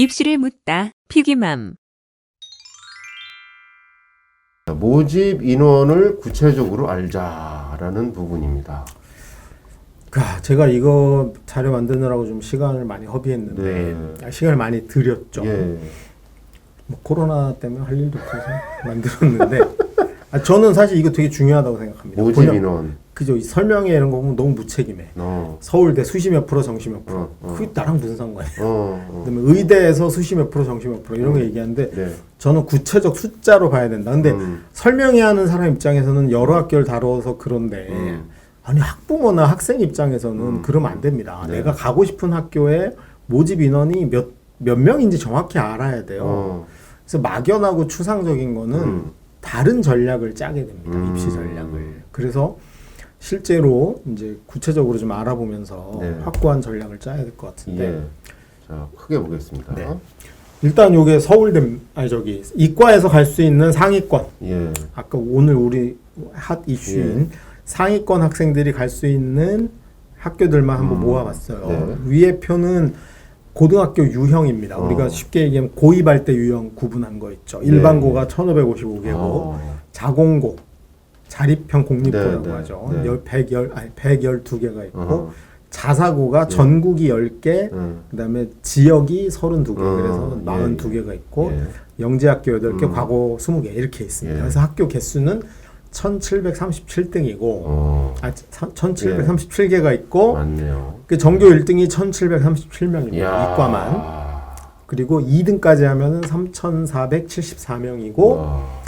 입시를 묻다. 피기맘. 모집 인원을 구체적으로 알자라는 부분입니다. 제가 이거 자료 만드느라고 좀 시간을 많이 허비했는데 시간을 많이 들였죠. 뭐 코로나 때문에 할 일도 없어서 만들었는데 저는 사실 이거 되게 중요하다고 생각합니다. 모집 인원. 그죠. 이 설명회 이런 거 보면 너무 무책임해. 서울대 수시 몇 프로 정시 몇 프로. 그게 나랑 무슨 상관이야. 그다음에 의대에서 수시 몇 프로 정시 몇 프로 이런 거 얘기하는데 저는 구체적 숫자로 봐야 된다. 근데 설명회 하는 사람 입장에서는 여러 학교를 다뤄서 그런데 아니 학부모나 학생 입장에서는 그러면 안 됩니다. 내가 가고 싶은 학교에 모집 인원이 몇 명인지 정확히 알아야 돼요. 그래서 막연하고 추상적인 거는 다른 전략을 짜게 됩니다. 입시 전략을. 그래서 실제로 이제 구체적으로 좀 알아보면서 확고한 전략을 짜야 될 것 같은데. 자, 크게 보겠습니다. 일단 요게 서울대 이과에서 갈 수 있는 상위권. 아까 오늘 우리 핫 이슈인 상위권 학생들이 갈 수 있는 학교들만 한번 모아봤어요. 위에 표는 고등학교 유형입니다. 우리가 쉽게 얘기하면 고입할 때 유형 구분한 거 있죠. 일반고가 1555개고 자공고 자립형 공립고라고 하죠. 112개가 있고 자사고가 전국이 10개, 그다음에 지역이 32개, 그래서 42개가 있고 영재학교 8개, 과고 20개 이렇게 있습니다. 그래서 학교 개수는 1737등이고 1737개가 있고 맞네요. 그 전교 1등이 1737명입니다. 이과만. 그리고 2등까지 하면은 3474명이고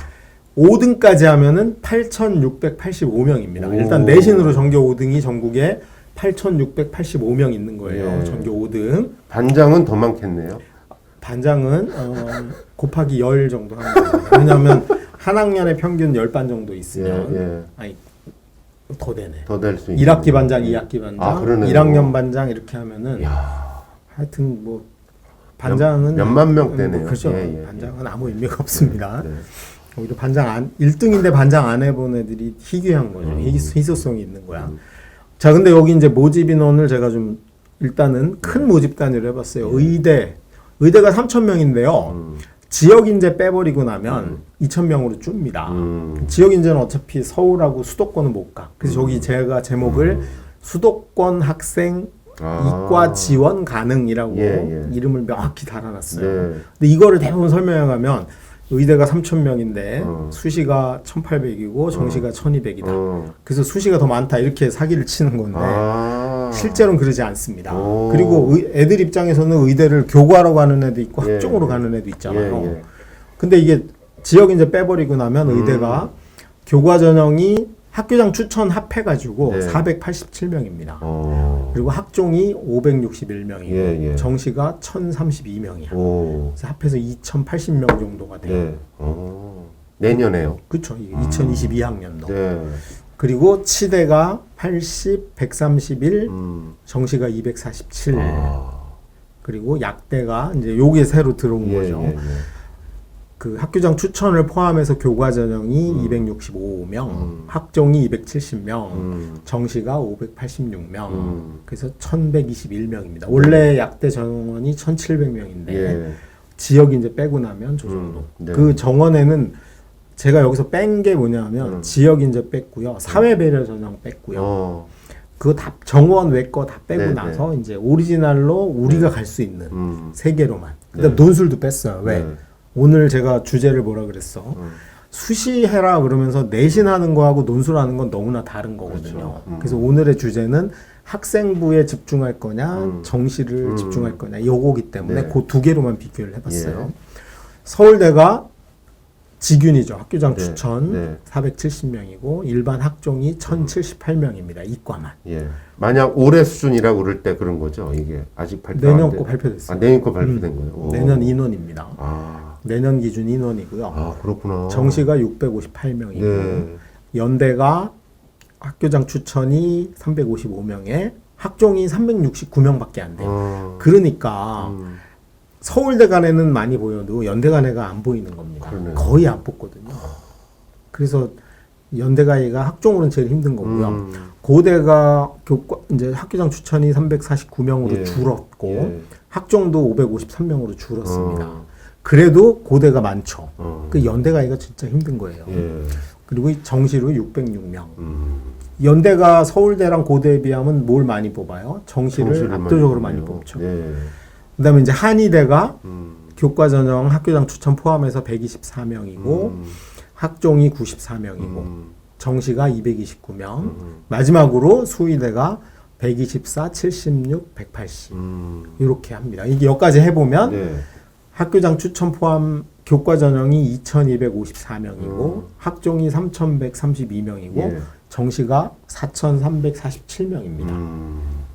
5등까지 하면은 8685명입니다. 일단 내신으로 전교 5등이 전국에 8685명 있는 거예요. 전교 5등. 반장은 더 많겠네요. 반장은 곱하기 10 정도 하는 겁니다. 왜냐하면 한 학년에 평균 10반 정도 있으면 아니 더 되네. 더 될 수 있는. 1학기 반장, 2학기 반장, 1학년 반장 이렇게 하면은 하여튼 뭐 반장은 몇만 명 되네요. 그렇죠. 반장은 아무 의미가 없습니다. 오히려 반장 1등인데 반장 안 해본 애들이 희귀한 거죠. 희소성이 있는 거야. 자, 근데 여기 이제 모집 인원을 제가 좀 일단은 큰 모집 단위로 해봤어요. 의대가 3,000명인데요. 지역 인재 빼버리고 나면 2,000명으로 줍니다. 지역 인재는 어차피 서울하고 수도권은 못 가. 그래서 저기 제가 제목을 수도권 학생 이과 지원 가능이라고 이름을 명확히 달아놨어요. 근데 이거를 대부분 설명해 가면 의대가 3,000명인데 수시가 1,800이고 정시가 1,200이다. 그래서 수시가 더 많다 이렇게 사기를 치는 건데 실제로는 그러지 않습니다. 그리고 애들 입장에서는 의대를 교과로 가는 애도 있고 학종으로 가는 애도 있잖아요. 근데 이게 지역 이제 빼버리고 나면 의대가 교과 전형이 학교장 추천 합해가지고 487명입니다. 그리고 학종이 561명이고 정시가 1032명이야. 그래서 합해서 2080명 정도가 돼요. 내년에요. 그렇죠. 2022학년도. 그리고 치대가 80, 131, 정시가 247. 그리고 약대가 이제 요게 새로 들어온 거죠. 그 학교장 추천을 포함해서 교과 전형이 265명, 학종이 270명, 정시가 586명, 그래서 1121명입니다. 원래 약대 정원이 1700명인데 지역이 이제 빼고 나면 저 정도. 그 정원에는 제가 여기서 뺀 게 뭐냐면 지역 인재 뺐고요, 사회 배려 전형 뺐고요. 그거 다 정원 외 거 다 빼고 나서 이제 오리지널로 우리가 갈 수 있는 세 개로만. 그다음 논술도 뺐어요. 왜? 오늘 제가 주제를 뭐라 그랬어? 수시해라 그러면서 내신하는 거하고 논술하는 건 너무나 다른 거거든요. 그래서 오늘의 주제는 학생부에 집중할 거냐, 정시를 집중할 거냐, 요거기 때문에 그 두 개로만 비교를 해봤어요. 서울대가 직윤이죠. 학교장 추천 470명이고 일반 학종이 1078명입니다. 이과만. 만약 올해 수준이라고 그럴 때 그런 거죠. 이게 아직 발표 내년 거 발표됐어요. 내년 거 발표된 거예요. 내년 인원입니다. 내년 기준 인원이고요. 그렇구나. 정시가 658명이고 연대가 학교장 추천이 355명에 학종이 369명밖에 안 돼요. 그러니까 서울대 간에는 많이 보여도 연대 간에가 안 보이는 겁니다. 거의 안 뽑거든요. 그래서 연대 가기가 학종으로는 제일 힘든 거고요. 고대가 이제 학교장 추천이 349명으로 줄었고 학종도 553명으로 줄었습니다. 그래도 고대가 많죠. 그 연대 가기가 진짜 힘든 거예요. 예. 그리고 이 정시로 606명. 연대가 서울대랑 고대에 비하면 뭘 많이 뽑아요? 정시를 압도적으로 많이 뽑죠. 예. 그다음에 이제 한의대가 교과 전형 학교장 추천 포함해서 124명이고 학종이 94명이고 정시가 229명. 마지막으로 수의대가 124, 76, 180 이렇게 합니다. 이게 여기까지 해보면 네. 학교장 추천 포함 교과 전형이 2,254명이고 학종이 3,132명이고 예. 정시가 4,347명입니다.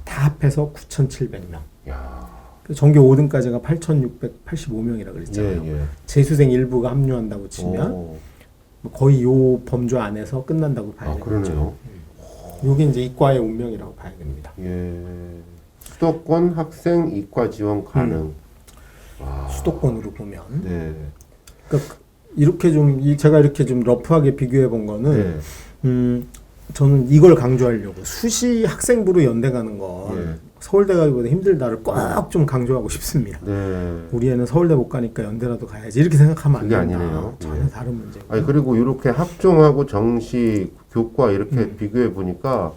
다 합해서 9,700명. 야. 전교 5등까지가 8,685명이라 그랬잖아요. 예, 예. 재수생 일부가 합류한다고 치면 오. 거의 요 범주 안에서 끝난다고 봐야 아, 되겠죠. 그러네요. 이게 이제 이과의 운명이라고 봐야 됩니다. 예. 수도권 학생 이과 지원 가능. 와. 수도권으로 보면 네. 그러니까 이렇게 좀 제가 이렇게 좀 러프하게 비교해 본 거는 네. 저는 이걸 강조하려고 수시 학생부로 연대 가는 건 예. 서울대 가기보다 힘들다를 꼭 좀 강조하고 싶습니다. 네. 우리 애는 서울대 못 가니까 연대라도 가야지 이렇게 생각하면 안 그게 된다. 아니네요. 전혀 예. 다른 문제고. 아니 그리고 이렇게 학종하고 정시 교과 이렇게 비교해 보니까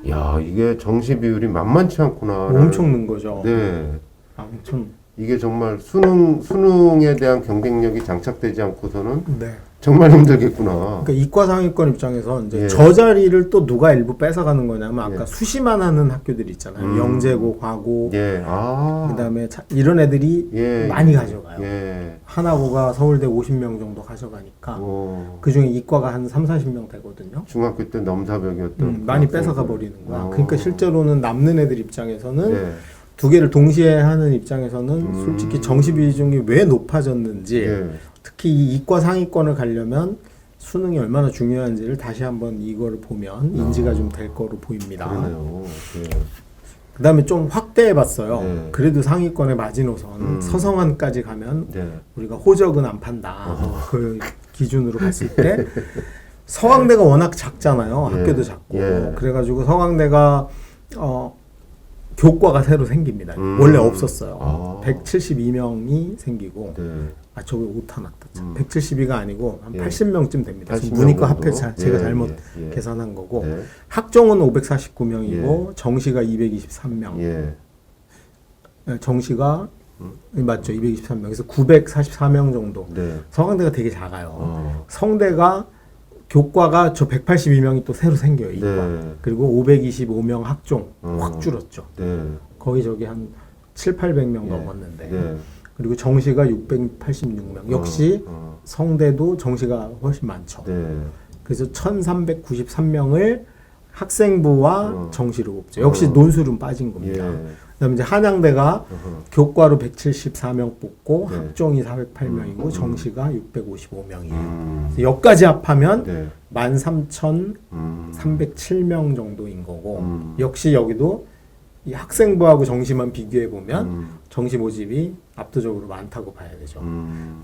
야 이게 정시 비율이 만만치 않구나. 엄청 는 거죠. 네. 아무튼 이게 정말 수능에 대한 경쟁력이 장착되지 않고서는 네. 정말 힘들겠구나. 그러니까 이과 상위권 입장에서 이제 예. 저 자리를 또 누가 일부 뺏어가는 거냐면 아까 예. 수시만 하는 학교들 있잖아요. 영재고, 과고, 예. 아. 그다음에 이런 애들이 예. 많이 가져가요. 예. 하나고가 서울대 50명 정도 가져가니까 오. 그 중에 이과가 한 3, 40명 되거든요. 중학교 때 넘사벽이었던 많이 그 뺏어가 학생들. 버리는 거야. 어. 그러니까 실제로는 남는 애들 입장에서는 네. 두 개를 동시에 하는 입장에서는 솔직히 정시 비중이 왜 높아졌는지 예. 특히 이 이과 상위권을 가려면 수능이 얼마나 중요한지를 다시 한번 이거를 보면 인지가 좀 될 거로 보입니다. 그러네요. 예. 그 다음에 좀 확대해 봤어요. 네. 그래도 상위권의 마지노선 서성안까지 가면 네. 우리가 호적은 안 판다. 그 기준으로 봤을 때 서강대가 워낙 작잖아요. 예. 학교도 작고. 예. 그래가지고 서강대가 교과가 새로 생깁니다. 원래 없었어요. 아. 172명이 생기고 네. 저기 오타 났다. 172가 아니고 한 예. 80명쯤 됩니다. 80명 문이과 정도? 합해 제가 예, 잘못 예, 예. 계산한 거고 네. 학종은 549명이고 정시가 223명. 예. 정시가 맞죠. 223명. 그래서 944명 정도. 네. 서강대가 되게 작아요. 성대가 교과가 저 182명이 또 새로 생겨요. 이과. 네. 그리고 525명 학종 확 줄었죠. 네. 거의 저기 한 7, 800명 예. 넘었는데. 네. 그리고 정시가 686명. 역시 성대도 정시가 훨씬 많죠. 네. 그래서 1393명을 학생부와 정시로 뽑죠. 역시 논술은 빠진 겁니다. 예. 그다음에 이제 한양대가 교과로 174명 뽑고 네. 학종이 408명이고 정시가 655명이에요. 여기까지 합하면 네. 13,307명 정도인 거고 역시 여기도 이 학생부하고 정시만 비교해 보면 정시 모집이 압도적으로 많다고 봐야 되죠.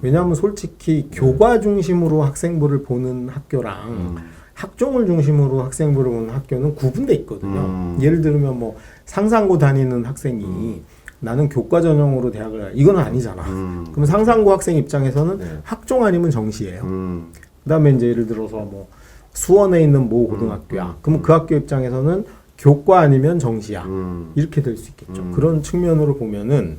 왜냐하면 솔직히 교과 중심으로 학생부를 보는 학교랑 학종을 중심으로 학생부를 보는 학교는 구분돼 있거든요. 예를 들면 뭐 상상고 다니는 학생이 나는 교과 전형으로 대학을 가야 이거는 아니잖아. 그럼 상상고 학생 입장에서는 네. 학종 아니면 정시예요. 그다음에 이제 예를 들어서 뭐 수원에 있는 모 고등학교야. 그러면 그 학교 입장에서는 교과 아니면 정시야. 이렇게 될 수 있겠죠. 그런 측면으로 보면은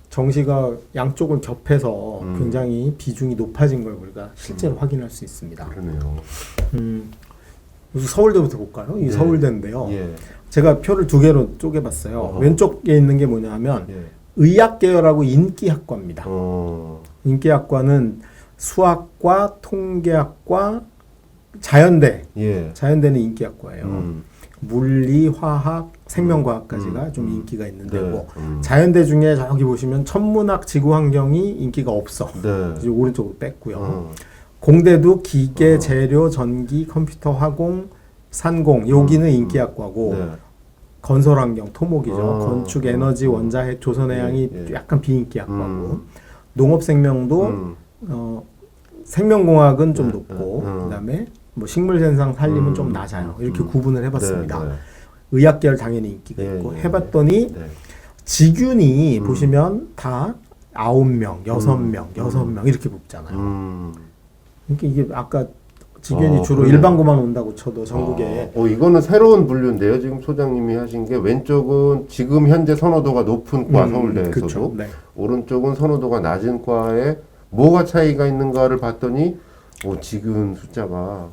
정시가 양쪽을 겹해서 굉장히 비중이 높아진 걸 우리가 실제로 확인할 수 있습니다. 그러네요. 서울대부터 볼까요? 이 네. 서울대인데요. 예. 제가 표를 두 개로 쪼개봤어요. 어허. 왼쪽에 있는 게 뭐냐면 예. 의학계열하고 인기학과입니다. 어. 인기학과는 수학과 통계학과 자연대. 예. 자연대는 인기학과예요. 물리, 화학, 생명과학까지가 좀 인기가 있는 네. 데고 자연대 중에 저기 보시면 천문학, 지구환경이 인기가 없어. 네. 이제 오른쪽으로 뺐고요. 공대도 기계, 재료, 전기, 컴퓨터, 화공, 산공 여기는 인기학과고 네. 건설환경, 토목이죠. 건축, 에너지, 원자핵, 조선해양이 예, 예. 약간 비인기학과고 농업생명도 생명공학은 좀 높고 그다음에 뭐 식물생산 산림은 좀 낮아요. 이렇게 구분을 해봤습니다. 네, 네. 의학계열 당연히 인기가 예, 있고 예, 해봤더니 네. 직윤이 보시면 다 9명, 6명, 6명 이렇게 뽑잖아요. 그러니까 이게 아까 직윤이 주로 그러네. 일반고만 온다고 쳐도 전국에 이거는 새로운 분류인데요. 지금 소장님이 하신 게 왼쪽은 지금 현재 선호도가 높은 과 서울대에서도 그쵸. 네. 오른쪽은 선호도가 낮은 과에 뭐가 차이가 있는가를 봤더니 직윤 숫자가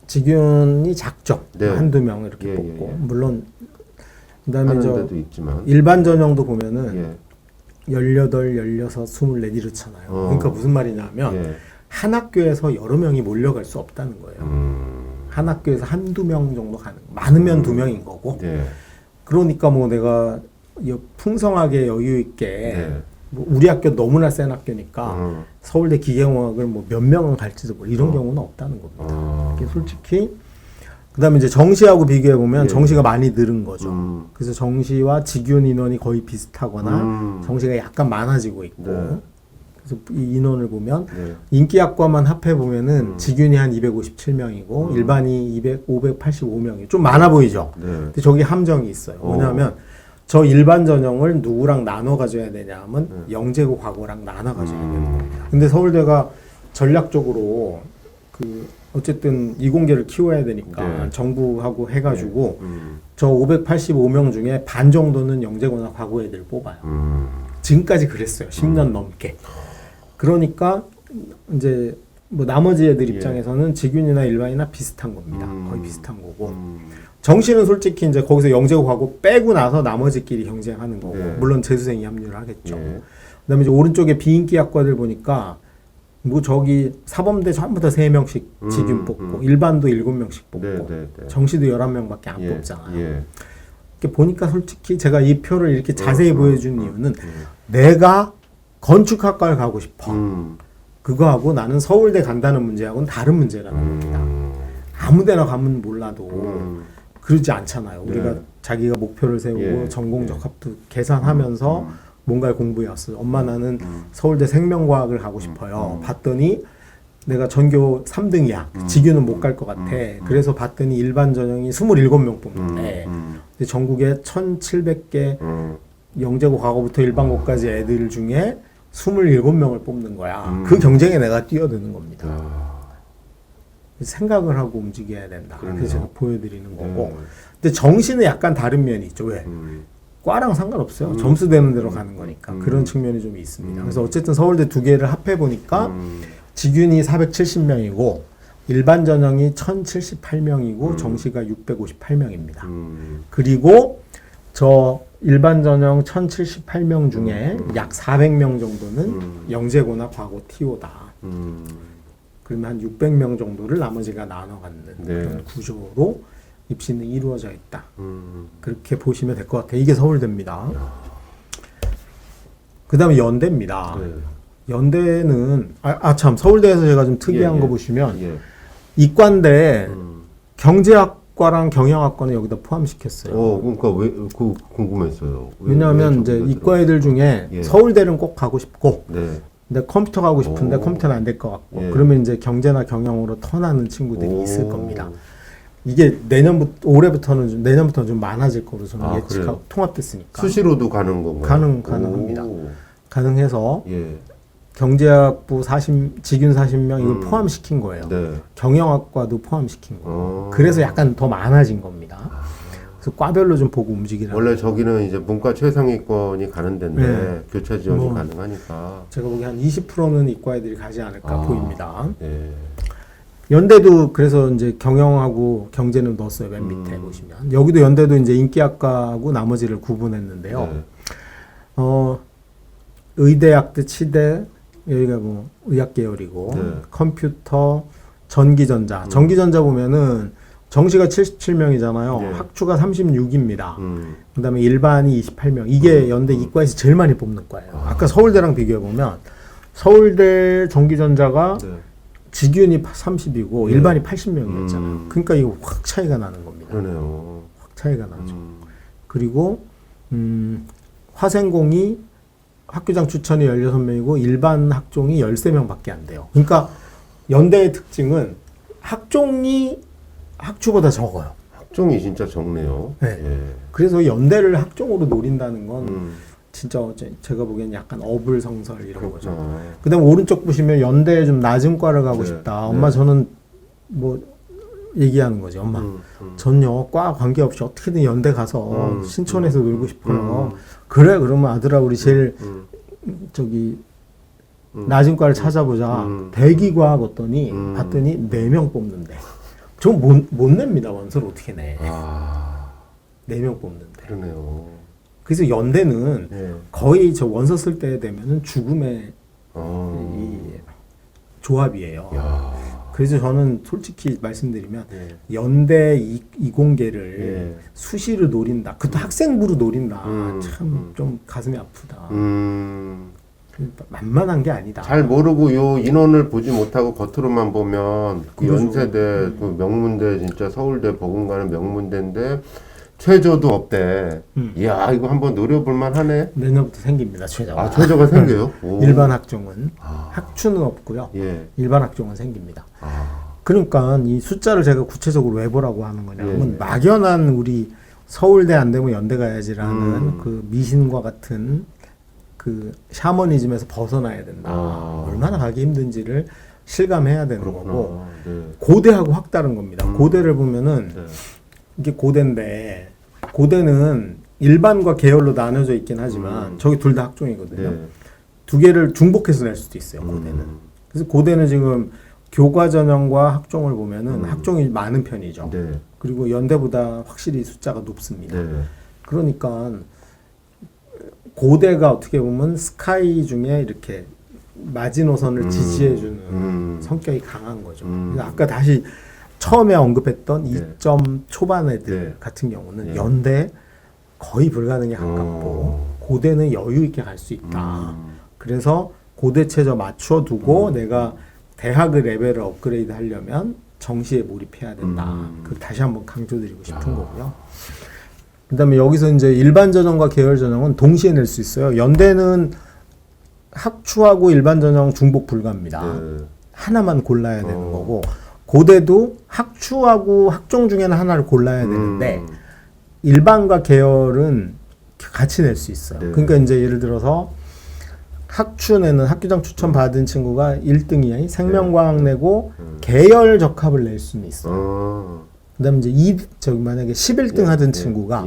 직윤이 작죠. 네. 한두 명 이렇게 예, 뽑고 예, 예. 물론 그다음에 하는 저 데도 있지만 일반 전형도 보면은 예. 18, 16, 24 이렇잖아요. 그러니까 무슨 말이냐면 예. 한 학교에서 여러 명이 몰려갈 수 없다는 거예요. 한 학교에서 한두 명 정도 가는 거. 많으면 두 명인 거고. 예. 그러니까 뭐 내가 풍성하게 여유 있게 네. 뭐 우리 학교 너무나 센 학교니까 서울대 기계공학을 뭐 몇 명은 갈지도 모르 이런 경우는 없다는 겁니다. 이게 솔직히 그다음에 이제 정시하고 비교해 보면 예. 정시가 많이 늘은 거죠. 그래서 정시와 직윤 인원이 거의 비슷하거나 정시가 약간 많아지고 있고. 네. 그래서 이 인원을 보면 네. 인기학과만 합해 보면은 직윤이 한 257명이고 일반이 585명이 좀 많아 보이죠. 네. 근데 저기 함정이 있어요. 뭐냐면 저 일반 전형을 누구랑 나눠 가져야 되냐 하면 영재고 과고랑 나눠 가져야 되는 겁니다. 근데 서울대가 전략적으로 그 어쨌든 이공계를 키워야 되니까 네. 정부하고 해가지고 저 585명 중에 반 정도는 영재고나 과고 애들 뽑아요. 지금까지 그랬어요. 10년 넘게. 그러니까 이제 뭐 나머지 애들 입장에서는 직윤이나 일반이나 비슷한 겁니다. 거의 비슷한 거고. 정시는 솔직히 이제 거기서 영재고 과고 빼고 나서 나머지끼리 경쟁하는 거고. 네. 물론 재수생이 합류를 하겠죠. 예. 그다음에 이제 오른쪽에 비인기 학과들 보니까 뭐 저기 사범대 전부 다 3명씩 직윤 뽑고 일반도 7명씩 뽑고 네, 네, 네. 정시도 11명밖에 안 예. 뽑잖아요. 예. 이렇게 보니까 솔직히 제가 이 표를 이렇게 자세히 보여준 이유는 내가 건축학과를 가고 싶어. 그거하고 나는 서울대 간다는 문제하고는 다른 문제라는 겁니다. 아무 데나 가면 몰라도 그러지 않잖아요. 우리가 네. 자기가 목표를 세우고 예. 전공 적합도 계산하면서 뭔가를 공부해왔어요. 엄마 나는 서울대 생명과학을 가고 싶어요. 봤더니 내가 전교 3등이야. 직유는 못 갈 것 같아. 그래서 봤더니 일반 전형이 27명 뽑는데 근데 전국에 1,700개 영재고 과거부터 일반고까지 애들 중에 27명을 뽑는 거야. 그 경쟁에 내가 뛰어드는 겁니다. 생각을 하고 움직여야 된다. 그러네요. 그래서 제가 보여드리는 거고. 근데 정시는 약간 다른 면이 있죠. 왜? 과랑 상관없어요. 점수 되는 대로 가는 거니까. 그런 측면이 좀 있습니다. 그래서 어쨌든 서울대 두 개를 합해 보니까 직윤이 470명이고 일반 전형이 1,078명이고 정시가 658명입니다. 그리고 저 일반 전형 1,078명 중에 약 400명 정도는 영재고나 과고 TO다. 그러면 한 600명 정도를 나머지가 나눠 갖는 네. 그런 구조로 입시는 이루어져 있다. 그렇게 보시면 될 것 같아요. 이게 서울대입니다. 그 다음에 연대입니다. 네. 연대는 참 서울대에서 제가 좀 특이한 예, 거 예. 보시면 예. 이과인데 경제학과랑 경영학과는 여기다 포함시켰어요. 그러니까 왜 궁금했어요. 왜냐하면 이제 이과 애들 중에 예. 서울대는 꼭 가고 싶고 네. 근데 컴퓨터 가고 싶은데 오. 컴퓨터는 안 될 것 같고 예. 그러면 이제 경제나 경영으로 턴하는 친구들이 있을 오. 겁니다. 이게 내년부터는 좀 많아질 거로 저는 예측하고 그래요? 통합됐으니까 수시로도 가는 건가요? 가능합니다. 오. 가능해서 예. 경제학부 직윤 40명 이걸 포함시킨 거예요. 네. 경영학과도 포함시킨 거예요. 아. 그래서 약간 더 많아진 겁니다. 그래서 과별로 좀 보고 움직이라. 원래 저기는 이제 문과 최상위권이 가는 데인데 네. 교차 지원이 뭐. 가능하니까. 제가 보기에 한 20%는 이과 애들이 가지 않을까 보입니다. 네. 연대도 그래서 이제 경영하고 경제는 넣었어요. 맨 밑에 보시면. 여기도 연대도 이제 인기학과하고 나머지를 구분했는데요. 네. 의대학대, 치대, 여기가 뭐 의학 계열이고 네. 컴퓨터, 전기전자. 전기전자 보면은 정시가 77명이잖아요. 네. 학추가 36입니다. 그다음에 일반이 28명. 이게 연대 이과에서 제일 많이 뽑는 거예요. 아까 서울대랑 비교해 보면 서울대 전기전자가 네. 직윤이 30이고 네. 일반이 80명이었잖아요. 그러니까 이거 확 차이가 나는 겁니다. 그러네요. 확 차이가 나죠. 그리고 화생공이 학교장 추천이 16명이고 일반 학종이 13명밖에 안 돼요. 그러니까 연대의 특징은 학종이 학추보다 적어요. 학종이 진짜 적네요. 네. 예. 그래서 연대를 학종으로 노린다는 건 진짜 제가 보기엔 약간 어불성설 이런 거죠. 그다음 오른쪽 보시면 연대에 좀 낮은 과를 가고 네. 싶다. 엄마 저는 뭐 얘기하는 거지. 엄마 전요 과 관계없이 어떻게든 연대 가서 신촌에서 놀고 싶어요. 그래 그러면 아들아 우리 제일 저기 낮은 과를 찾아보자. 대기과학 어떠니 봤더니 4명 뽑는데 전 못 냅니다. 원서를 어떻게 내. 4명 뽑는데. 그러네요. 그래서 연대는 예. 거의 저 원서 쓸 때 되면은 죽음의 이 조합이에요. 야. 그래서 저는 솔직히 말씀드리면 예. 연대 이공계를 예. 수시로 노린다. 그것도 학생부로 노린다. 참 좀 가슴이 아프다. 만만한 게 아니다. 잘 모르고 요 인원을 보지 못하고 겉으로만 보면 그 그러죠. 연세대 그 명문대 진짜 서울대 버금가는 명문대인데 최저도 없대. 이야 이거 한번 노려볼만 하네. 내년부터 생깁니다. 최저가. 아 최저가 생겨요? 오. 일반 학종은 학추는 없고요. 예. 일반 학종은 생깁니다. 그러니까 이 숫자를 제가 구체적으로 왜 보라고 하는 거냐면 예. 막연한 우리 서울대 안 되면 연대 가야지라는 그 미신과 같은 그 샤머니즘에서 벗어나야 된다. 얼마나 가기 힘든지를 실감해야 되는 거고 네. 고대하고 확 다른 겁니다. 고대를 보면은 네. 이게 고대인데 고대는 일반과 계열로 나눠져 있긴 하지만 저기 둘 다 학종이거든요. 네. 두 개를 중복해서 낼 수도 있어요. 고대는. 그래서 고대는 지금 교과 전형과 학종을 보면은 학종이 많은 편이죠. 네. 그리고 연대보다 확실히 숫자가 높습니다. 네. 그러니까 고대가 어떻게 보면 스카이 중에 이렇게 마지노선을 지지해주는 성격이 강한 거죠. 그래서 아까 다시 처음에 언급했던 네. 2점 초반 애들 네. 같은 경우는 네. 연대 거의 불가능에 가깝고 고대는 여유 있게 갈 수 있다. 그래서 고대 최저 맞춰 두고 내가 대학의 레벨을 업그레이드 하려면 정시에 몰입해야 된다. 그 다시 한번 강조드리고 싶은 거고요. 그다음에 여기서 이제 일반 전형과 계열 전형은 동시에 낼 수 있어요. 연대는 학추하고 일반 전형 중복 불가입니다. 네. 하나만 골라야 되는 거고 고대도 학추하고 학종 중에는 하나를 골라야 되는데 일반과 계열은 같이 낼 수 있어요. 네. 그러니까 이제 예를 들어서 학추내는 학교장 추천 받은 친구가 1등이 생명과학 내고 계열 적합을 낼 수는 있어요. 그다음에 이제 저기 만약에 11등 하던 친구가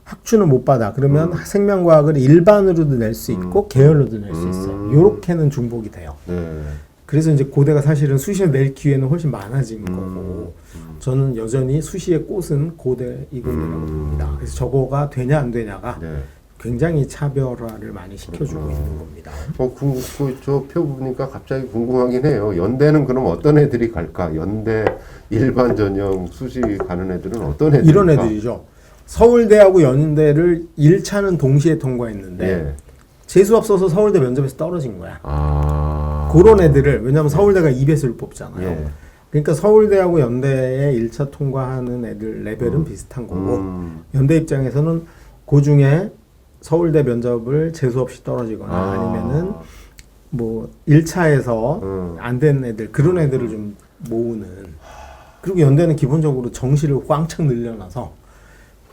학추는 못 받아. 그러면 생명과학을 일반으로도 낼 수 있고 계열로도 낼 수 있어요. 요렇게는 중복이 돼요. 네. 그래서 이제 고대가 사실은 수시에 낼 기회는 훨씬 많아진 거고 저는 여전히 수시의 꽃은 고대 이공이라고 봅니다. 그래서 저거가 되냐 안 되냐가 네. 굉장히 차별화를 많이 시켜주고 있는 겁니다. 저 표 보니까 갑자기 궁금하긴 해요. 연대는 그럼 어떤 애들이 갈까? 연대 일반 전형 수시 가는 애들은 어떤 애들일까? 이런 애들이죠. 서울대하고 연대를 1차는 동시에 통과했는데 예. 재수 없어서 서울대 면접에서 떨어진 거야. 아. 그런 애들을 왜냐하면 서울대가 2배수를 뽑잖아요. 예. 그러니까 서울대하고 연대에 1차 통과하는 애들 레벨은 비슷한 거고 연대 입장에서는 그 중에 서울대 면접을 재수 없이 떨어지거나 아니면은 뭐 1차에서 안 된 애들 그런 애들을 좀 모으는. 그리고 연대는 기본적으로 정시를 꽝창 늘려놔서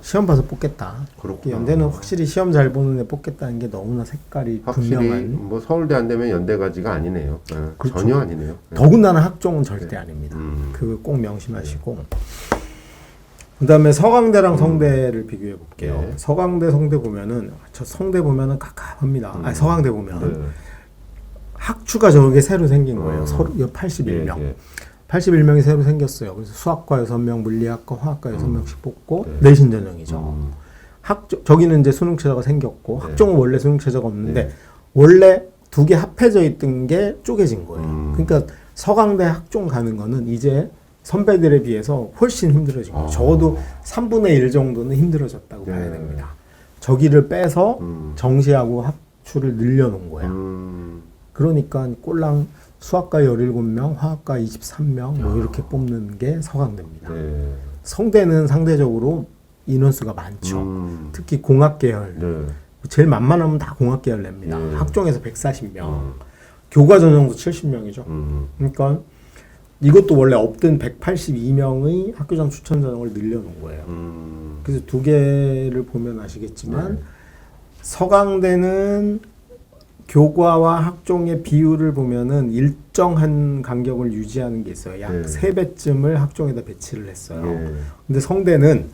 시험 봐서 뽑겠다. 그렇구나. 연대는 확실히 시험 잘 보는 애 뽑겠다는 게 너무나 색깔이 확실히 분명한. 뭐 서울대 안 되면 연대 가지가 아니네요. 그렇죠. 전혀 아니네요. 더군다나 학종은 절대 아닙니다. 그거 꼭 명심하시고. 그다음에 서강대랑 성대를 비교해 볼게요. 네. 서강대, 성대 보면은 저 성대 보면은 깝깝합니다. 아니 서강대 보면 네. 학추가 저게 새로 생긴 거예요. 81명. 예, 예. 81명이 새로 생겼어요. 그래서 수학과 6명, 물리학과, 화학과 6명씩 뽑고 내신 전형이죠. 저기는 이제 수능 최저가 생겼고 학종은 원래 수능 최저가 없는데 원래 두 개 합해져 있던 게 쪼개진 거예요. 그러니까 서강대 학종 가는 거는 이제 선배들에 비해서 훨씬 힘들어진 거예요. 적어도 3분의 1 정도는 힘들어졌다고 봐야 됩니다. 저기를 빼서 정시하고 학추를 늘려놓은 거예요. 그러니까 꼴랑 수학과 17명, 화학과 23명 뭐 이렇게 뽑는 게 서강대입니다. 네. 성대는 상대적으로 인원수가 많죠. 특히 공학 계열. 네. 제일 만만하면 다 공학 계열 냅니다. 예. 학종에서 140명. 교과 전형도 70명이죠. 그러니까 이것도 원래 없던 182명의 학교장 추천 전형을 늘려놓은 거예요. 그래서 두 개를 보면 아시겠지만 서강대는 교과와 학종의 비율을 보면은 일정한 간격을 유지하는 게 있어요. 약 3배쯤을 학종에다 배치를 했어요. 근데 성대는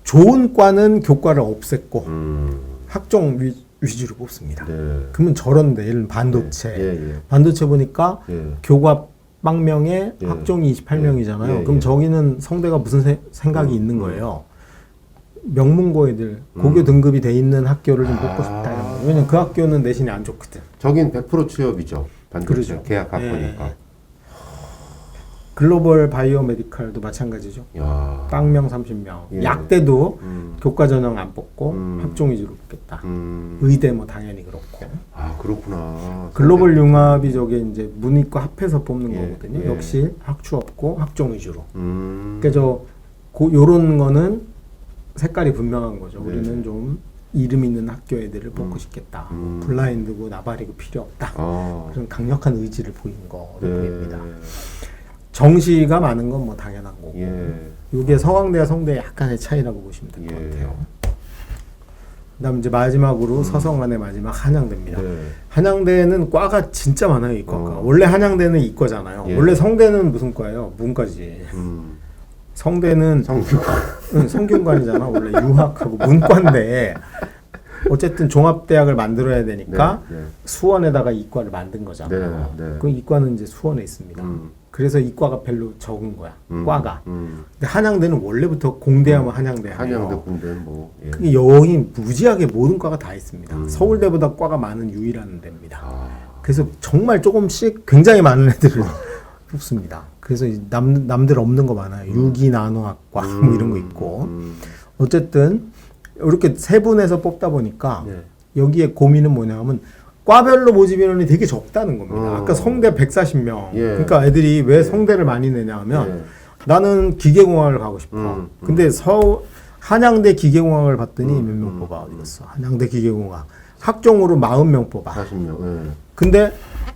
좋은 과는 교과를 없앴고 학종 위주로 뽑습니다. 그러면 저런데 예를 들면 반도체. 반도체 보니까 교과 빵명에 학종이 28명이잖아요. 그럼 저기는 성대가 무슨 생각이 있는 거예요. 명문고 애들, 고교 등급이 돼 있는 학교를 좀 뽑고 싶다. 이런 거. 왜냐면 그 학교는 내신이 안 좋거든. 저긴 100% 취업이죠. 반도체 그렇죠. 계약 학교니까. 글로벌 바이오 메디칼도 마찬가지죠. 야. 빵명 30명. 예. 약대도 교과 전형 안 뽑고 학종 위주로 뽑겠다. 의대 뭐 당연히 그렇고. 아, 그렇구나. 글로벌 융합이 저게 이제 문이과 합해서 뽑는 거거든요. 예. 역시 학추 없고 학종 위주로. 그러니까 요런 거는 색깔이 분명한 거죠. 우리는 좀 이름 있는 학교 애들을 뽑고 싶겠다. 블라인드고 나발이고 필요 없다. 그런 강력한 의지를 보인 거로 보입니다. 정시가 많은 건 뭐 당연한 거고. 이게 서강대와 성대의 약간의 차이라고 보시면 될 것 같아요. 그다음 이제 마지막으로 서성안의 마지막 한양대입니다. 한양대는 과가 진짜 많아요. 이과가. 원래 한양대는 이과잖아요. 원래 성대는 무슨 과예요? 문과지. 성대는 성균관이잖아. 원래 유학하고 문과인데 어쨌든 종합대학을 만들어야 되니까 수원에다가 이과를 만든 거잖아요. 그 이과는 이제 수원에 있습니다. 그래서 이과가 별로 적은 거야. 과가. 근데 한양대는 원래부터 공대하면 한양대예요. 한양대 공대 뭐. 그게 여기 무지하게 모든 과가 다 있습니다. 서울대보다 과가 많은 유일한 데입니다. 그래서 정말 조금씩 굉장히 많은 애들을 뽑습니다. 그래서 남들 없는 거 많아요. 유기 나노학과 뭐 이런 거 있고. 어쨌든 이렇게 세 분에서 뽑다 보니까 여기에 고민은 뭐냐면 과별로 모집 인원이 되게 적다는 겁니다. 아까 성대 140명. 그러니까 애들이 왜 성대를 많이 내냐 하면 나는 기계공학을 가고 싶어. 근데 한양대 기계공학을 봤더니 몇 명 뽑아 어디 갔어? 한양대 기계공학. 학종으로 40명 뽑아. 40명. 근데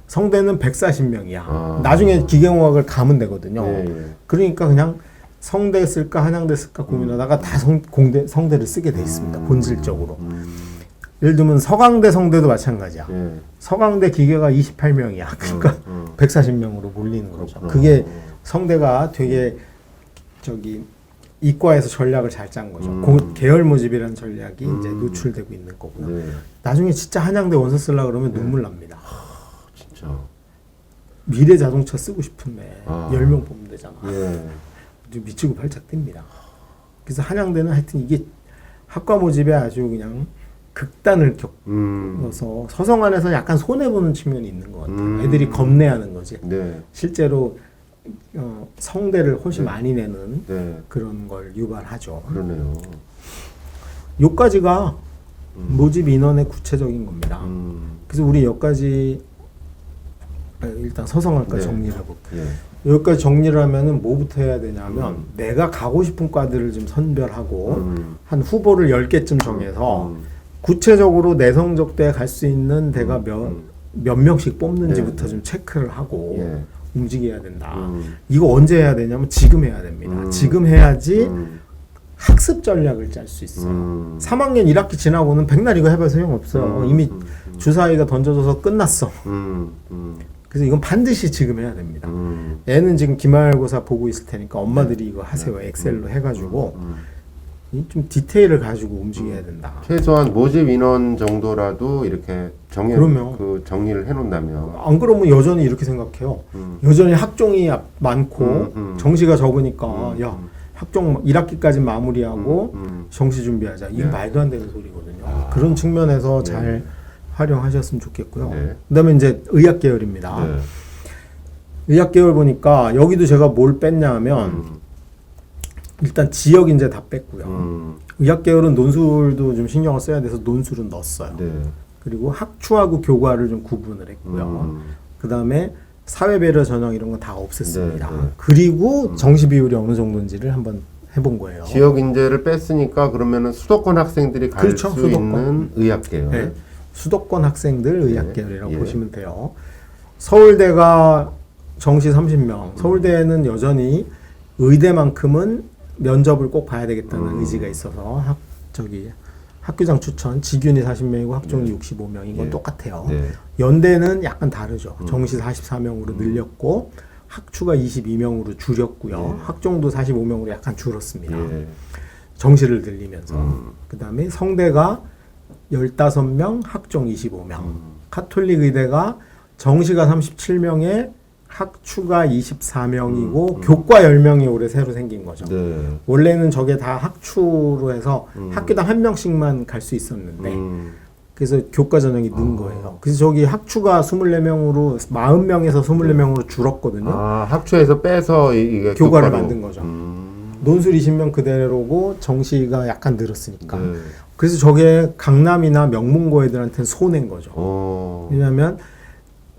성대는 140명이야. 나중에 기계공학을 가면 되거든요. 그러니까 그냥 성대 쓸까 한양대 쓸까 고민하다가 다 성대를 쓰게 돼 있습니다. 본질적으로. 예를 들면 서강대 성대도 마찬가지야. 서강대 기계가 28명이야. 그러니까 140명으로 몰리는 거죠. 그게 성대가 되게 이과에서 전략을 잘 짠 거죠. 계열 모집이라는 전략이 이제 노출되고 있는 거고요. 나중에 진짜 한양대 원서 쓰려고 그러면 눈물 납니다. 진짜. 미래 자동차 쓰고 싶은데 10명 뽑으면 되잖아. 미치고 팔짝 뜁니다. 그래서 한양대는 하여튼 이게 학과 모집에 아주 그냥 극단을 겪어서 서성안에서 약간 손해보는 측면이 있는 것 같아요. 애들이 겁내하는 거지. 실제로 성대를 훨씬 많이 내는 그런 걸 유발하죠. 그러네요. 여기까지가 모집 인원의 구체적인 겁니다. 그래서 우리 여기까지 일단 서성안과 정리를 해볼게요. 여기까지 정리를 하면은 뭐부터 해야 되냐면 내가 가고 싶은 과들을 좀 선별하고 한 후보를 10개쯤 정해서 구체적으로 내 성적대에 갈 수 있는 대가 몇 명씩 뽑는지부터 좀 체크를 하고 움직여야 된다. 이거 언제 해야 되냐면 지금 해야 됩니다. 지금 해야지 학습 전략을 짤 수 있어요. 3학년 1학기 지나고는 백날 이거 해봐야 소용없어요. 이미 주사위가 던져져서 끝났어. 그래서 이건 반드시 지금 해야 됩니다. 애는 지금 기말고사 보고 있을 테니까 엄마들이 이거 하세요. 엑셀로 해가지고 좀 디테일을 가지고 움직여야 된다. 최소한 모집 인원 정도라도 이렇게 그러면 정리를 해놓는다면. 안 그러면 여전히 이렇게 생각해요. 여전히 학종이 많고 정시가 적으니까 야 학종 1학기까지 마무리하고 정시 준비하자. 이게 말도 안 되는 소리거든요. 그런 측면에서 잘 활용하셨으면 좋겠고요. 그다음에 이제 의학 계열입니다. 의학 계열 보니까 여기도 제가 뭘 뺐냐 하면 일단 지역 인재 다 뺐고요. 의학 계열은 논술도 좀 신경을 써야 돼서 논술은 넣었어요. 그리고 학추하고 교과를 좀 구분을 했고요. 그다음에 사회배려 전형 이런 건 다 없앴습니다. 그리고 정시 비율이 어느 정도인지를 한번 해본 거예요. 지역 인재를 뺐으니까 그러면은 수도권 학생들이 갈 수 있는 의학 계열. 수도권 학생들 의학 계열이라고 보시면 돼요. 서울대가 정시 30명. 서울대는 여전히 의대만큼은 면접을 꼭 봐야 되겠다는 의지가 있어서 학교장 추천 지균이 40명이고 학종이 65명인 건 예. 똑같아요. 네. 연대는 약간 다르죠. 정시 44명으로 늘렸고 학추가 22명으로 줄였고요. 예. 학종도 45명으로 약간 줄었습니다. 예. 정시를 늘리면서. 그다음에 성대가 15명, 학종 25명. 카톨릭 의대가 정시가 37명에 학추가 24명이고 교과 10명이 올해 새로 생긴 거죠. 네. 원래는 저게 다 학추로 해서 학교당 한 명씩만 갈 수 있었는데 그래서 교과 전형이 는 거예요. 그래서 저기 학추가 24명으로 40명에서 24명으로 줄었거든요. 아, 학초에서 빼서 이게 교과를 교과로. 만든 거죠. 논술 20명 그대로고 정시가 약간 늘었으니까. 네. 그래서 저게 강남이나 명문고 애들한테는 손해인 거죠. 왜냐하면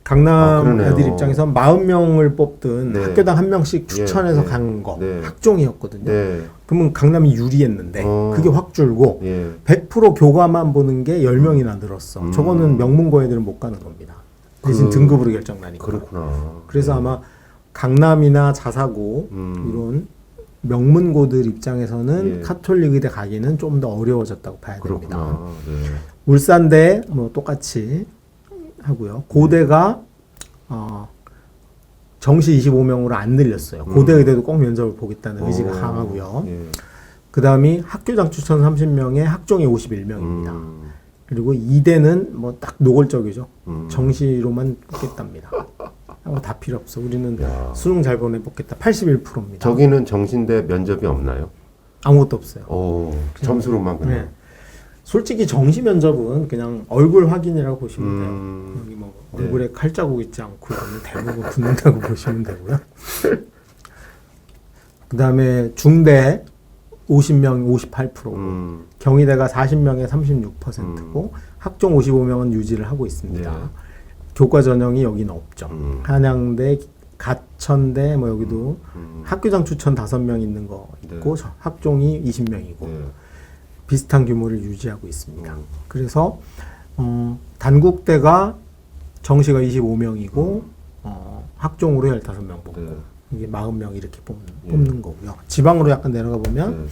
강남 그러네요. 애들 입장에서 40명을 뽑든 네. 학교당 한 명씩 추천해서 네. 간 거 네. 학종이었거든요. 네. 그러면 강남이 유리했는데 그게 확 줄고 예. 100% 교과만 보는 게 10명이나 늘었어. 저거는 명문고 애들은 못 가는 겁니다. 대신 등급으로 결정나니까. 그렇구나. 그래서 아마 강남이나 자사고 이런 명문고들 입장에서는 예. 카톨릭 의대 가기는 좀 더 어려워졌다고 봐야 됩니다. 그렇구나. 네. 울산대 뭐 똑같이 하고요. 고대가 정시 25명으로 안 늘렸어요. 고대 의대도 꼭 면접을 보겠다는 의지가 강하고요. 예. 그 다음이 학교장 추천 30명에 학종이 51명입니다. 그리고 이대는 뭐 딱 노골적이죠. 정시로만 뽑겠답니다. 다 필요 없어. 우리는 수능 잘 보내 뽑겠다. 81%입니다. 저기는 정신대 면접이 없나요? 아무것도 없어요. 오, 점수로만 그냥. 네. 솔직히 정시 면접은 그냥 얼굴 확인이라고 보시면 돼요. 여기 뭐 네. 얼굴에 칼자국 있지 않고 대부분 붙는다고 보시면 되고요. 그 다음에 중대 50명 58%고 경희대가 40명에 36%고 학종 55명은 유지를 하고 있습니다. 네. 교과 전형이 여기는 없죠. 한양대, 가천대 뭐 여기도 학교장 추천 5명 있는 거 있고 네. 학종이 20명이고 네. 비슷한 규모를 유지하고 있습니다. 그래서 단국대가 정시가 25명이고 학종으로 15명 뽑고 네. 이게 40명 이렇게 뽑는 거고요. 지방으로 약간 내려가 보면 네.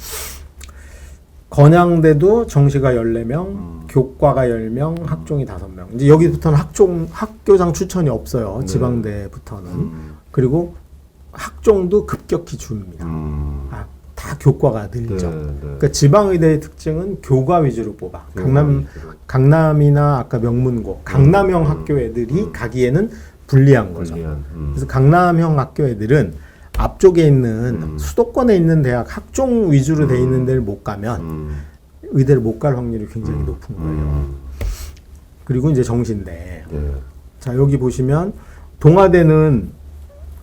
건양대도 정시가 14명, 교과가 10명, 학종이 5명. 이제 여기부터는 학교장 추천이 없어요. 네. 지방대부터는. 그리고 학종도 급격히 줍니다. 다 교과가 늘죠. 네, 네. 그러니까 지방의대의 특징은 교과 위주로 뽑아. 위주로. 강남이나 아까 명문고, 강남형 학교 애들이 가기에는 불리한 거죠. 그래서 강남형 학교 애들은 앞쪽에 있는 수도권에 있는 대학 학종 위주로 돼 있는 데를 못 가면 의대를 못 갈 확률이 굉장히 높은 거예요. 그리고 이제 정시인데 네. 자 여기 보시면 동아대는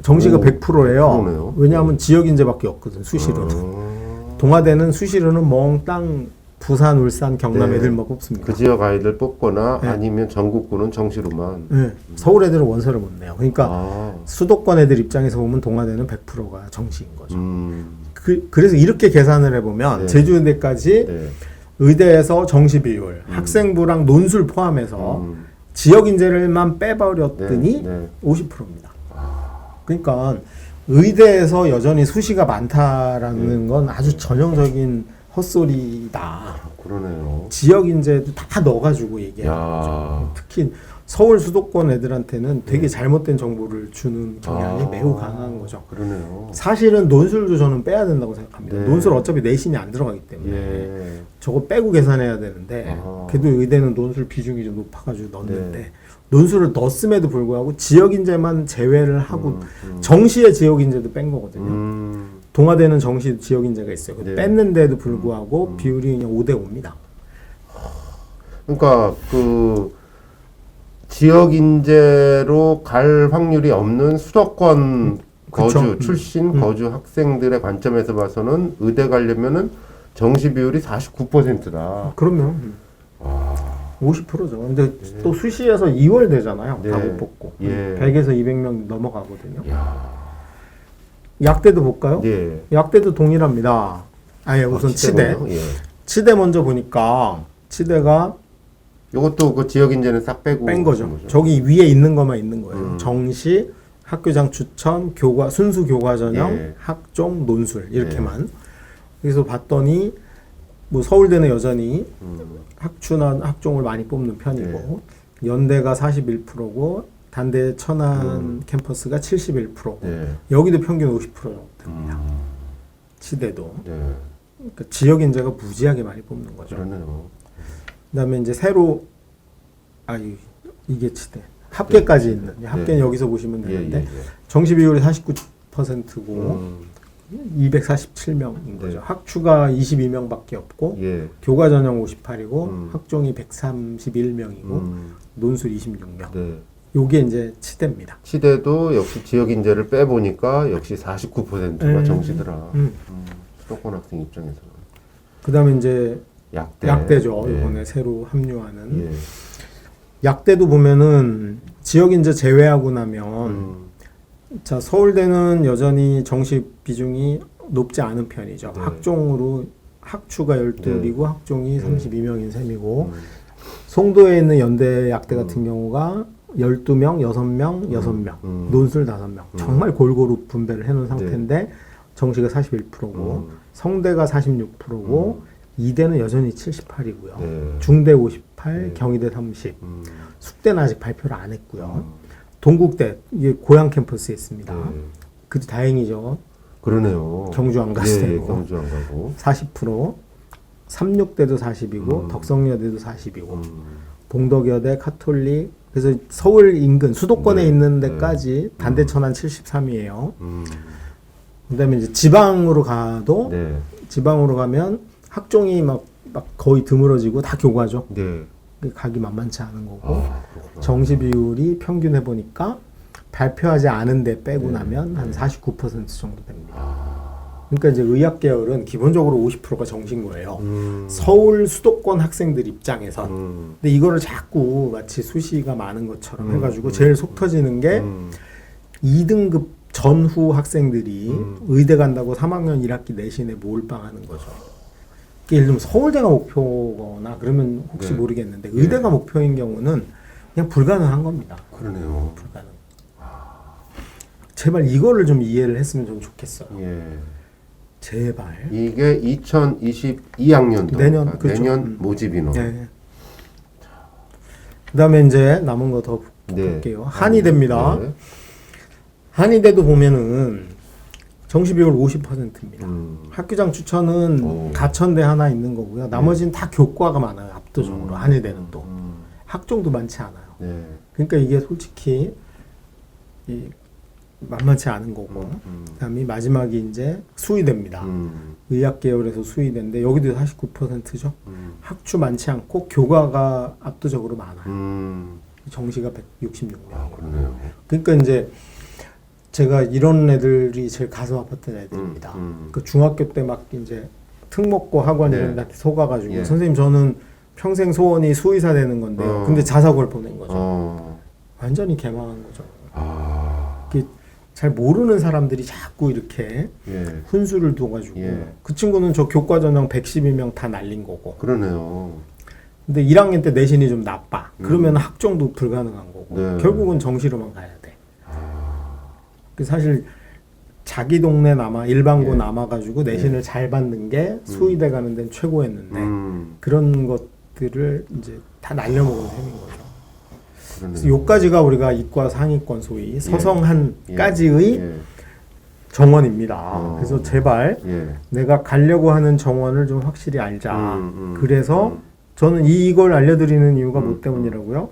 정시가 오, 100%예요. 100%네요. 왜냐하면 지역 인재밖에 없거든 수시로는. 동아대는 수시로는 멍땅 부산, 울산, 경남 네. 애들만 뽑습니다. 그 지역 아이들 뽑거나 네. 아니면 전국구는 정시로만. 네. 서울 애들은 원서를 못 내요. 그러니까 아. 수도권 애들 입장에서 보면 동아대는 100%가 정시인 거죠. 음. 그래서 이렇게 계산을 해보면 네. 제주의대까지 네. 의대에서 정시 비율, 학생부랑 논술 포함해서 지역 인재를만 빼버렸더니 네. 50%입니다. 그러니까 의대에서 여전히 수시가 많다라는 건 아주 전형적인 헛소리다. 그러네요. 지역 인재도 다 넣어가지고 얘기하는 야. 거죠. 특히 서울 수도권 애들한테는 되게 잘못된 정보를 주는 경향이 매우 강한 거죠. 그러네요. 사실은 논술도 저는 빼야 된다고 생각합니다. 네. 논술 어차피 내신이 안 들어가기 때문에 예. 저거 빼고 계산해야 되는데 아하. 그래도 의대는 논술 비중이 좀 높아가지고 넣었는데 네. 논술을 넣었음에도 불구하고 지역 인재만 제외를 하고 정시의 지역 인재도 뺀 거거든요. 동아대는 정시 지역 인재가 있어요. 네. 뺐는데도 불구하고 비율이 그냥 5대 5입니다. 그러니까 그 지역 인재로 갈 확률이 없는 수도권 거주 그쵸. 출신 거주 학생들의 관점에서 봐서는 의대 가려면은 정시 비율이 49%다. 그러면 50%죠. 근데 또 수시에서 2월 되잖아요. 네. 다 못 뽑고. 예. 100에서 200명 넘어가거든요. 야. 약대도 볼까요? 예. 약대도 동일합니다. 아예 우선 치대. 치대군요. 예. 치대 먼저 보니까 치대가 이것도 그 지역 인재는 싹 빼고 뺀 거죠. 저기 위에 있는 것만 있는 거예요. 정시, 학교장 추천, 교과 순수 교과 전형, 예. 학종, 논술 이렇게만. 그래서 봤더니 뭐 서울대는 여전히 학추나 학종을 많이 뽑는 편이고 연대가 41%고 단대 천안 캠퍼스가 71%고 여기도 평균 50% 정도 됩니다. 치대도. 그러니까 지역 인재가 무지하게 많이 뽑는 거죠. 그러네요. 그다음에 이제 새로 이게 치대 합계까지 있는 합계는 여기서 보시면 되는데 정시 비율이 49%고 247명인 거죠. 학추가 22명밖에 없고 교과 전형 58이고 학종이 131명이고 논술 26명. 요게 이제 치대입니다. 치대도 역시 지역 인재를 빼보니까 역시 49%가 정시더라. 수도권 학생 입장에서는. 그다음에 이제 약대죠. 예. 이번에 새로 합류하는 약대도 보면은 지역 인재 제외하고 나면 자 서울대는 여전히 정시 비중이 높지 않은 편이죠. 학종으로 학추가 12이고 학종이 32명인 셈이고 송도에 있는 연대 약대 같은 경우가 12명, 6명, 6명, 논술 5명. 정말 골고루 분배를 해놓은 상태인데 정시가 41%고 성대가 46%고 이대는 여전히 78이고요. 중대 58, 경희대 30. 숙대는 아직 발표를 안 했고요. 동국대 이게 고양 캠퍼스에 있습니다. 그 다행이죠. 그러네요. 경주 안 가시고. 경주 안 가고. 40%. 삼육대도 40이고 덕성여대도 40이고 봉덕여대, 카톨릭 그래서 서울 인근 수도권에 있는 데까지 단대 천안 73이에요. 그다음에 이제 지방으로 가도 지방으로 가면 학종이 막 거의 드물어지고 다 교과죠. 가기 만만치 않은 거고 정시 비율이 평균 해보니까 발표하지 않은 데 빼고 나면 한 49% 정도 됩니다. 그러니까 이제 의학 계열은 기본적으로 50%가 정시인 거예요. 서울 수도권 학생들 입장에선. 근데 이거를 자꾸 마치 수시가 많은 것처럼 해가지고 제일 속 터지는 게 2등급 전후 학생들이 의대 간다고 3학년 1학기 내신에 몰빵하는 거죠. 예를 들면 서울대가 목표거나 그러면 혹시 모르겠는데 의대가 목표인 경우는 그냥 불가능한 겁니다. 그러네요. 불가능. 제발 이거를 좀 이해를 했으면 좀 좋겠어요. 제발. 이게 2022학년도 내년 내년 모집 인원. 그다음에 이제 남은 거 더 볼게요. 한의대입니다. 한의대도 보면은 정시 비율 50%입니다. 학교장 추천은 가천대 하나 있는 거고요. 나머지는 다 교과가 많아요. 압도적으로 한의대는 또 학종도 많지 않아요. 그러니까 이게 솔직히 만만치 않은 거고. 그다음에 마지막이 이제 수의대입니다. 의학 계열에서 수의대인데 여기도 49%죠. 학추 많지 않고 교과가 압도적으로 많아요. 정시가 166명. 그러네요. 그러니까 이제 제가 이런 애들이 제일 가슴 아팠던 애들입니다. 그 중학교 때 막 이제 특목고 학원 이런 데한테 속아가지고 선생님 저는 평생 소원이 수의사 되는 건데요. 근데 자사고를 보낸 거죠. 완전히 개망한 거죠. 잘 모르는 사람들이 자꾸 이렇게 훈수를 둬가지고 그 친구는 저 교과 전형 112명 다 날린 거고. 그러네요. 근데 1학년 때 내신이 좀 나빠. 그러면 학종도 불가능한 거고. 결국은 정시로만 가야 돼. 사실 자기 동네 남아 일반고 남아가지고 내신을 잘 받는 게 수의대 가는 데는 최고였는데 그런 것들을 이제 다 날려먹은 셈인 거죠. 그래서 요까지가 우리가 이과 상위권 소위 서성한까지의 정원입니다. 그래서 제발 내가 가려고 하는 정원을 좀 확실히 알자. 그래서 저는 이걸 알려드리는 이유가 뭐 때문이라고요?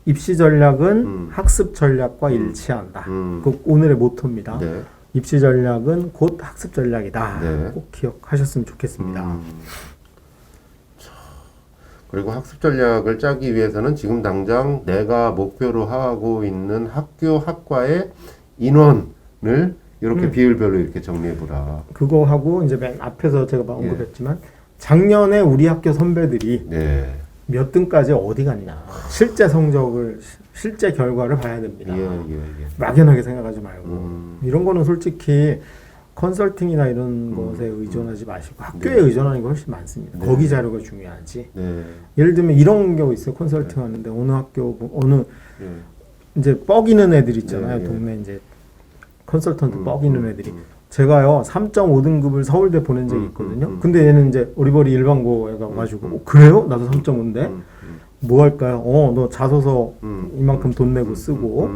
입시 전략은 학습 전략과 일치한다. 그 오늘의 모토입니다. 입시 전략은 곧 학습 전략이다. 꼭 기억하셨으면 좋겠습니다. 그리고 학습 전략을 짜기 위해서는 지금 당장 내가 목표로 하고 있는 학교, 학과의 인원을 이렇게 비율별로 이렇게 정리해보라. 그거 하고 이제 맨 앞에서 제가 언급했지만 작년에 우리 학교 선배들이 몇 등까지 어디 갔냐. 실제 성적을, 실제 결과를 봐야 됩니다. 막연하게 생각하지 말고. 이런 거는 솔직히 컨설팅이나 이런 것에 의존하지 마시고 학교에 의존하는 게 훨씬 많습니다. 거기 자료가 중요하지. 예를 들면 이런 경우 있어요. 컨설팅 하는데 어느 학교, 어느 이제 뻐기는 애들 있잖아요. 예, 예. 동네 이제 컨설턴트 뻐기는 애들이. 제가요 3.5등급을 서울대 보낸 적이 있거든요. 근데 얘는 이제 어리버리 일반고에 가가지고 그래요? 나도 3.5인데 뭐 할까요? 너 자소서 이만큼 돈 내고 쓰고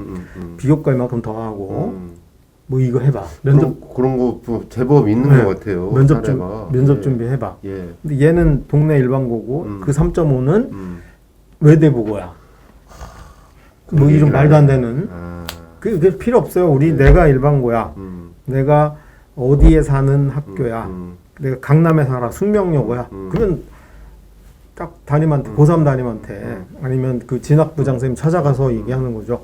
비교과 이만큼 더 하고 뭐 이거 해봐. 면접 그런 거 제법 있는 네. 것 같아요. 면접 예. 준비해봐. 예. 근데 얘는 동네 일반고고 그 3.5는 외대 보고야. 뭐 이런 말도 안 되는. 그게 필요 없어요. 우리 내가 일반고야. 내가 어디에 사는 학교야. 내가 강남에 살아. 숙명여고야. 그러면 딱 담임한테 고3 담임한테 아니면 그 진학부장 선생님 찾아가서 얘기하는 거죠.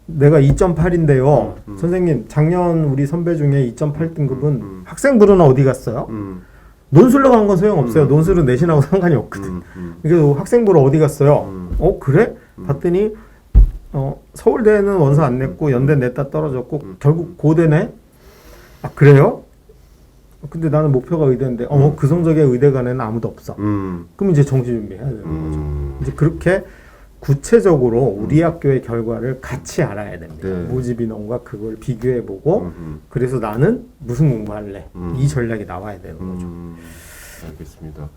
내가 2.8인데요. 선생님 작년 우리 선배 중에 2.8등급은 학생부로는 어디 갔어요? 논술로 간 건 소용없어요. 논술은 내신하고 상관이 없거든. 그래서 학생부로 어디 갔어요? 그래? 봤더니 서울대는 원서 안 냈고 연대 냈다 떨어졌고 결국 고대네? 아 그래요? 근데 나는 목표가 의대인데 그 성적의 의대관에는 아무도 없어. 그럼 이제 정시 준비해야 되는 거죠. 이제 그렇게 구체적으로 우리 학교의 결과를 같이 알아야 됩니다. 네. 모집 인원과 그걸 비교해보고 그래서 나는 무슨 공부할래? 이 전략이 나와야 되는 거죠. 알겠습니다.